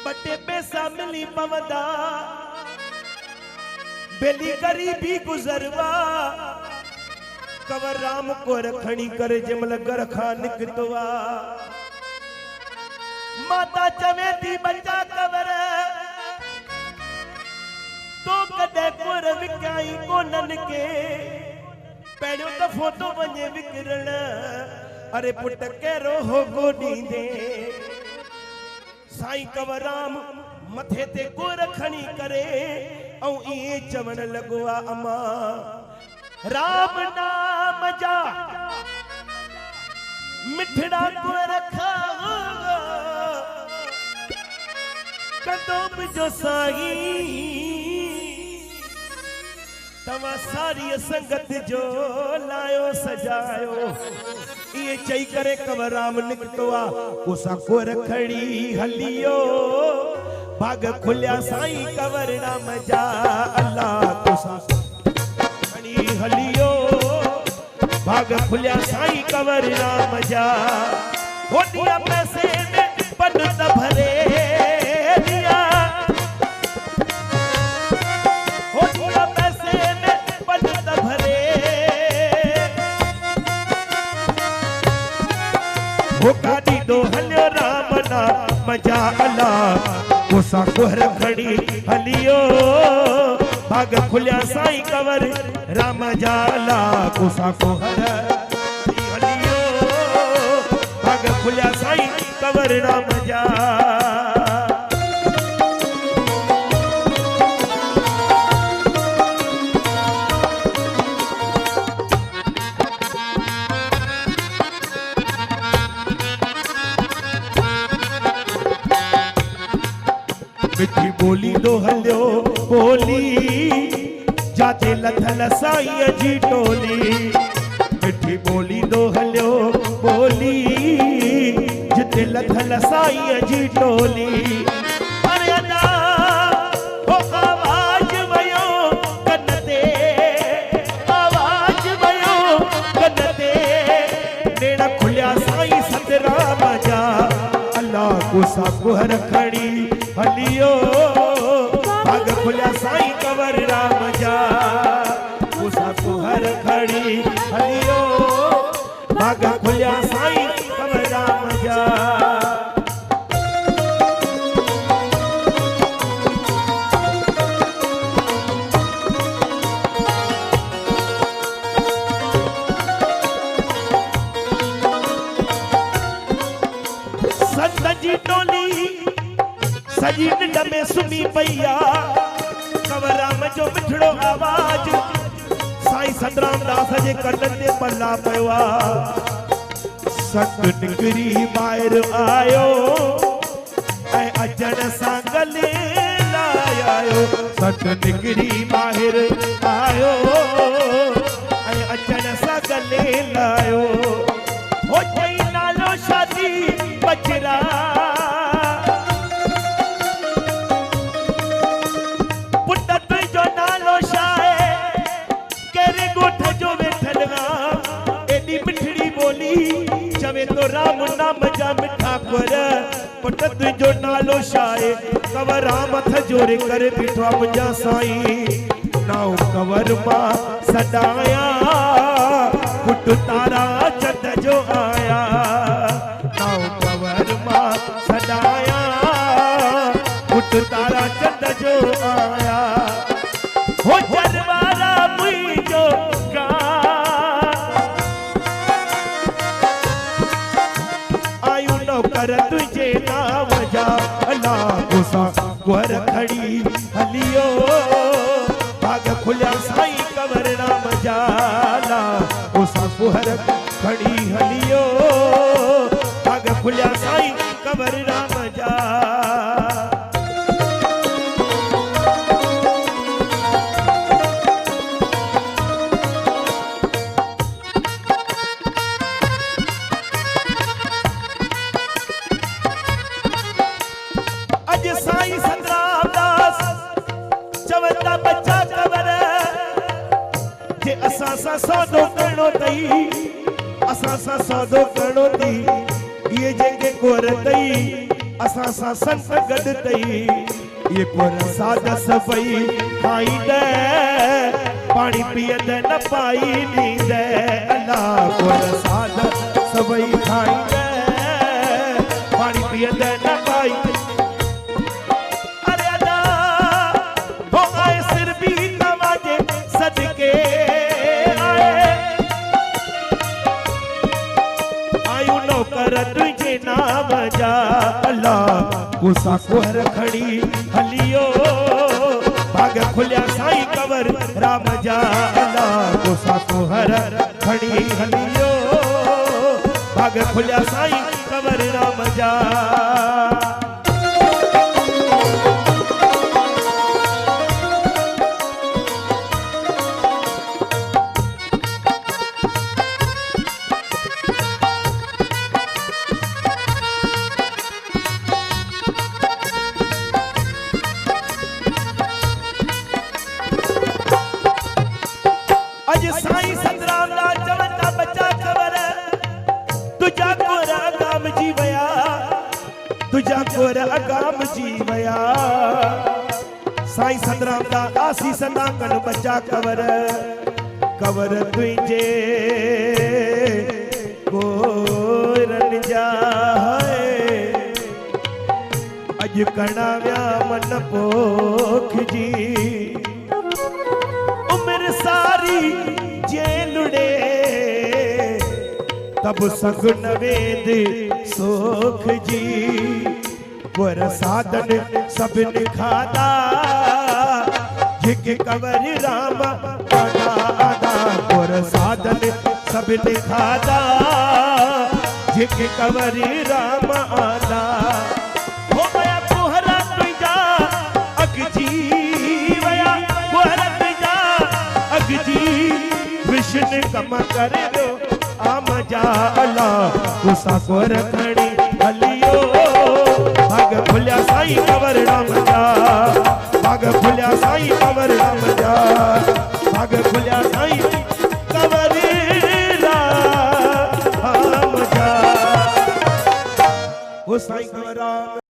बटे पैसा मिली पवदा बेली गरीबी गुजरवा कवर राम को रखणी करे जमल घर खा निकतवा माता चवे थी बच्चा कवर तो कदे कोर विकाई कोनन के पेड़ो दफो तो वने विकरण अरे पुट केरो हो गोडी दे साईं कवराम मथे ते कोर खणी करे औ ई चवण लगवा अमा राम नाम जा मिठड़ा को रखा कदोब जो साई तवा सारी संगत जो लायो सजायो ये चई करे कवराम निकतवा उसा को रखड़ी हलियो भाग खुलिया साईं कवर नाम जा अल्लाह तुसा खड़ी हलियो भाग खुलिया साईं कवर नाम जा हो दिया पैसे में पन त भरे दिया हो दिया पैसे में पन त भरे हो काटी दो हलियो राम नाम जा अल्लाह उसा कोहर खड़ी हलियो भाग खुलिया साईं कवर राम जाला उसा कोहर हलियो भाग खुलिया साईं कवर राम जा मिठी बोली दो हलियो बोली जाते लथल साईं जी टोली मिठी बोली दो हलियो बोली जिते लथल साईं जी टोली अरे अदा हो आवाज वयो कनते आवाज वयो कनते नेड़ा खुलिया साईं सतराम जा अल्लाह को साकुहर खड़ी हलियो भाग खुलिया साईं कवर राम जा उसा कुहर खड़ी हलियो भाग खुलिया साईं कवर राम जा संत जी टोली सजी निंड में सुमी पईया कवराम जो मिठड़ो आवाज साईं सतराम दास जे कटन ते पल्ला पवा सत निकरी ॿाहिरि आयो ऐं अचण सां गले लायो सत निकरी ॿाहिरि आयो ऐं अचण सां गले लायो हो चई नालो शादी बचरा चवे तो राम नाम जा मिठा पर पुट तुझो नालो शाए कवर राम थ जोरे करे बीठो मुंजा साईं नाउ कवर मां सदाया पुट तारा चंद जो आया नाउ कवर मां सदाया पुट तारा चंद जो आया हो जरवारा मुझो कर तुझे नाम जा अल्लाह उसा कुहर खड़ी हलियो भाग खुलिया साईं कवर राम जाला उसा कुहर खड़ी हलियो भाग खुलिया साईं कवर राम जा असा सौदो करणो तई असा सौदो करणो थी ये जेके कोर तई असां सां संत गॾु तई ये प्रसाद सभई खाईंदे पानी पीअंदे न पाई ॾींदे अल्लाह प्रसाद सभई खाईंदे पानी पीअंदे न पाई अरे अल्लाह हो आए सिर भी नवाजे सदके आयु नौकर तुझे नाम जा अल्लाह गुस्सा कोहर खड़ी हलियो भाग खुलिया साईं कवर राम जा अल्लाह गुस्सा कोहर खड़ी हलियो भाग खुलिया साईं कवर राम जा अज साईं सतराम दा चवंदा बच्चा खबर तुझा कोर अगाम जी वया तुझा कोर अगाम जी वया साईं सतराम दा आसीस दा कन बच्चा खबर कवर तुझे कोरन जा है अज कणाव्या मन पोख जी उम्र सारी जेलुड़े तब सगुन वेद सोख जी वर साधन सभिन खादा जिके कवर राम आदा आदा वर साधन सभिन खादा जिके कवर राम आदा हो गया कोहरा तुझा अग जी वया कोहरा तुझा अग जी विष्णु कम कर दो आम जा अल्लाह गुस्सा को रखड़ी हलियो भाग खुलिया साईं कवर राम जा भाग खुलिया साईं कवर राम जा भाग खुलिया साईं कवर राम जा वो साईं कवर राम